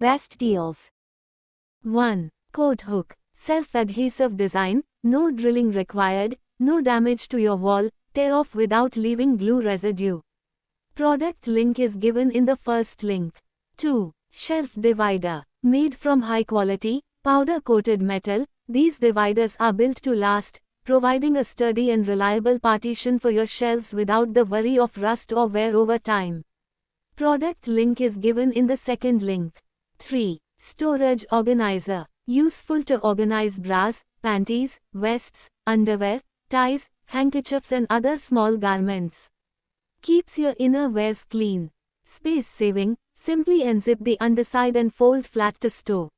Best deals. 1. Coat hook. Self-adhesive design, no drilling required, no damage to your wall, tear off without leaving glue residue. Product link is given in the first link. 2. Shelf divider. Made from high-quality, powder-coated metal, these dividers are built to last, providing a sturdy and reliable partition for your shelves without the worry of rust or wear over time. Product link is given in the second link. 3. Storage organizer. Useful to organize bras, panties, vests, underwear, ties, handkerchiefs and other small garments. Keeps your inner wears clean. Space saving, simply unzip the underside and fold flat to stow.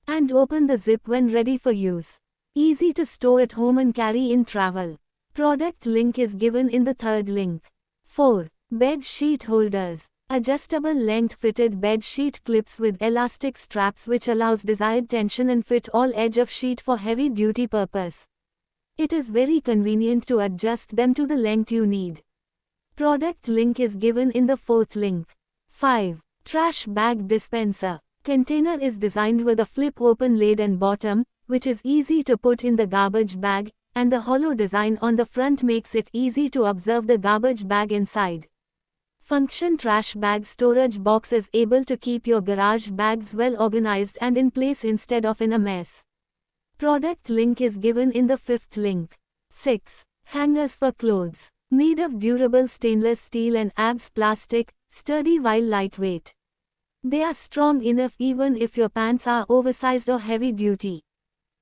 And open the zip when ready for use. Easy to store at home and carry in travel. Product link is given in the third link. 4. Bed sheet holders. Adjustable length fitted bed sheet clips with elastic straps which allows desired tension and fit all edge of sheet for heavy duty purpose. It is very convenient to adjust them to the length you need. Product link is given in the fourth link. 5. Trash bag dispenser. Container is designed with a flip open lid and bottom, which is easy to put in the garbage bag, and the hollow design on the front makes it easy to observe the garbage bag inside. Function trash bag storage box is able to keep your garage bags well organized and in place instead of in a mess. Product link is given in the fifth link. 6. Hangers for clothes. Made of durable stainless steel and ABS plastic, sturdy while lightweight. They are strong enough even if your pants are oversized or heavy duty.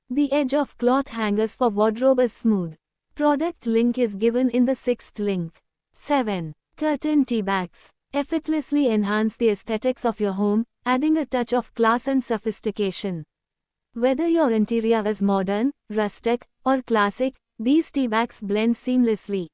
The edge of cloth hangers for wardrobe is smooth. Product link is given in the sixth link. 7. Curtain tea bags. Effortlessly enhance the aesthetics of your home, adding a touch of class and sophistication. Whether your interior is modern, rustic, or classic, these tea bags blend seamlessly.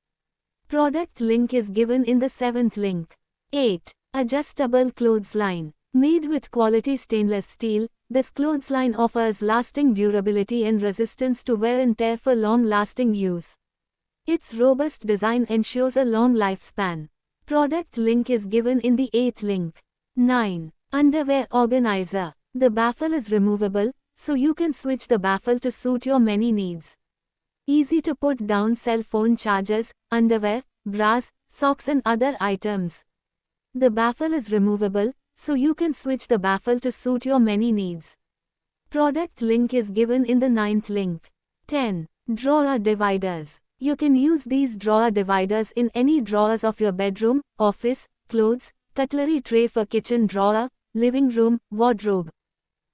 Product link is given in the seventh link. 8. Adjustable clothesline. Made with quality stainless steel, this clothesline offers lasting durability and resistance to wear and tear for long-lasting use. Its robust design ensures a long lifespan. Product link is given in the 8th link. 9. Underwear organizer. The baffle is removable, so you can switch the baffle to suit your many needs. Easy to put down cell phone chargers, underwear, bras, socks and other items. The baffle is removable, so you can switch the baffle to suit your many needs. Product link is given in the 9th link. 10. Drawer dividers. You can use these drawer dividers in any drawers of your bedroom, office, clothes, cutlery tray for kitchen drawer, living room, wardrobe.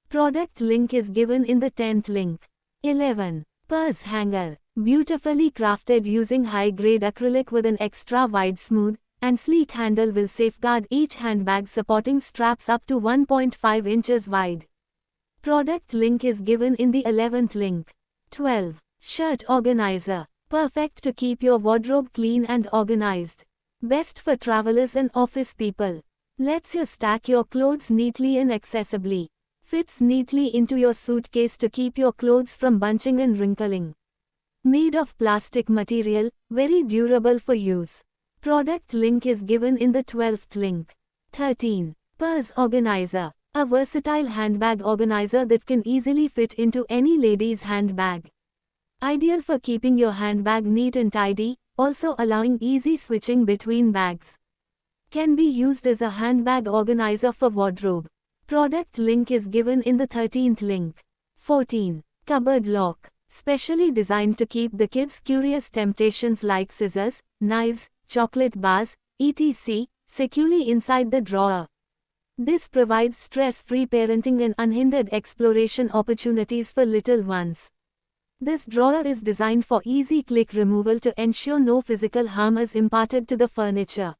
Product link is given in the 10th link. 11. Purse hanger. Beautifully crafted using high-grade acrylic with an extra wide smooth and sleek handle will safeguard each handbag supporting straps up to 1.5 inches wide. Product link is given in the 11th link. 12. Shirt organizer. Perfect to keep your wardrobe clean and organized. Best for travelers and office people. Lets you stack your clothes neatly and accessibly. Fits neatly into your suitcase to keep your clothes from bunching and wrinkling. Made of plastic material, very durable for use. Product link is given in the 12th link. 13. Purse organizer. A versatile handbag organizer that can easily fit into any lady's handbag. Ideal for keeping your handbag neat and tidy, also allowing easy switching between bags. Can be used as a handbag organizer for wardrobe. Product link is given in the 13th link. 14. Cupboard lock. Specially designed to keep the kids' curious temptations like scissors, knives, chocolate bars, etc., securely inside the drawer. This provides stress-free parenting and unhindered exploration opportunities for little ones. This drawer is designed for easy click removal to ensure no physical harm is imparted to the furniture.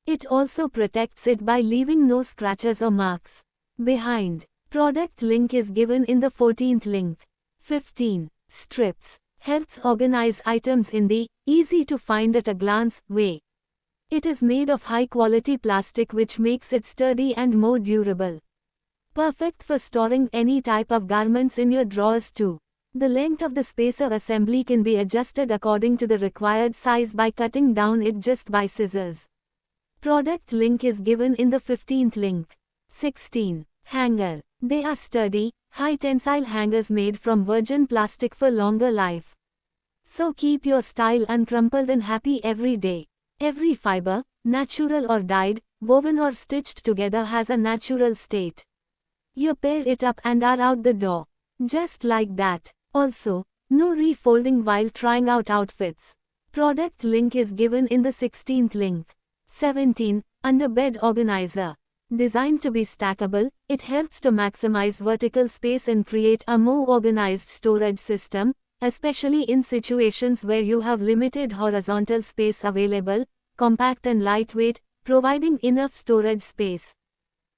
It also protects it by leaving no scratches or marks behind. Product link is given in the 14th link. 15. Strips. Helps organize items in the easy to find at a glance way. It is made of high quality plastic which makes it sturdy and more durable. Perfect for storing any type of garments in your drawers too. The length of the spacer assembly can be adjusted according to the required size by cutting down it just by scissors. Product link is given in the 15th link. 16. Hanger. They are sturdy, high-tensile hangers made from virgin plastic for longer life. So keep your style uncrumpled and happy every day. Every fiber, natural or dyed, woven or stitched together has a natural state. You pair it up and are out the door. Just like that. Also, no refolding while trying out outfits. Product link is given in the 16th link. 17. Underbed Organizer. Designed to be stackable, it helps to maximize vertical space and create a more organized storage system, especially in situations where you have limited horizontal space available. Compact and lightweight, providing enough storage space.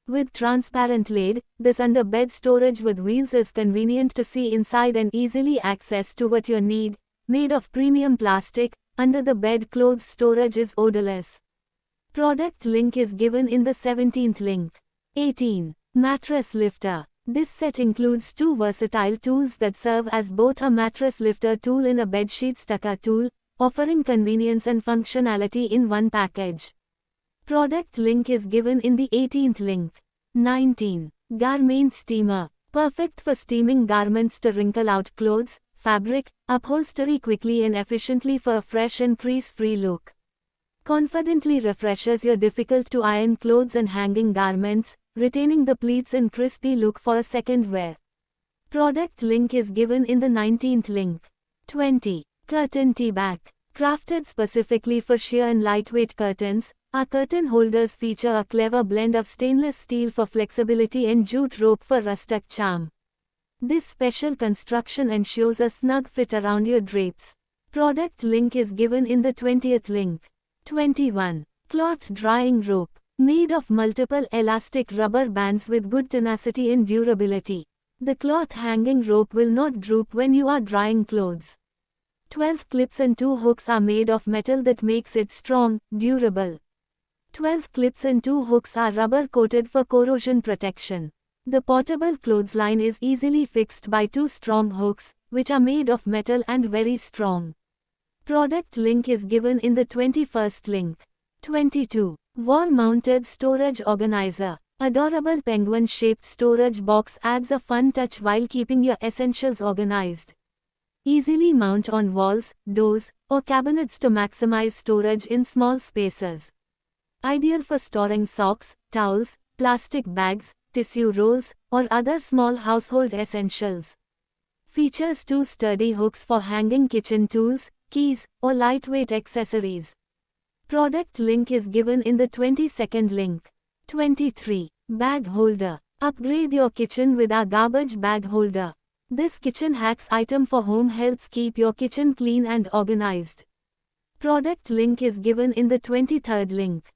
With transparent lid, this underbed storage with wheels is convenient to see inside and easily access to what you need. Made of premium plastic, under the bed clothes storage is odorless. Product link is given in the 17th link. 18. Mattress Lifter. This set includes two versatile tools that serve as both a mattress lifter tool and a bedsheet stucker tool, offering convenience and functionality in one package. Product link is given in the 18th link. 19. Garment Steamer. Perfect for steaming garments to wrinkle out clothes, fabric, upholstery quickly and efficiently for a fresh and crease-free look. Confidently refreshes your difficult-to-iron clothes and hanging garments, retaining the pleats and crispy look for a second wear. Product link is given in the 19th link. 20. Curtain Tee Back. Crafted specifically for sheer and lightweight curtains, our curtain holders feature a clever blend of stainless steel for flexibility and jute rope for rustic charm. This special construction ensures a snug fit around your drapes. Product link is given in the 20th link. 21. Cloth Drying Rope. Made of multiple elastic rubber bands with good tenacity and durability. The cloth hanging rope will not droop when you are drying clothes. 12 clips and 2 hooks are made of metal that makes it strong, durable. 12 clips and 2 hooks are rubber coated for corrosion protection. The portable clothesline is easily fixed by 2 strong hooks, which are made of metal and very strong. Product link is given in the 21st link. 22. Wall-mounted storage organizer. Adorable penguin-shaped storage box adds a fun touch while keeping your essentials organized. Easily mount on walls, doors, or cabinets to maximize storage in small spaces. Ideal for storing socks, towels, plastic bags, tissue rolls, or other small household essentials. Features 2 sturdy hooks for hanging kitchen tools, keys, or lightweight accessories. Product link is given in the 22nd link. 23. Bag Holder. Upgrade your kitchen with our garbage bag holder. This kitchen hacks item for home helps keep your kitchen clean and organized. Product link is given in the 23rd link.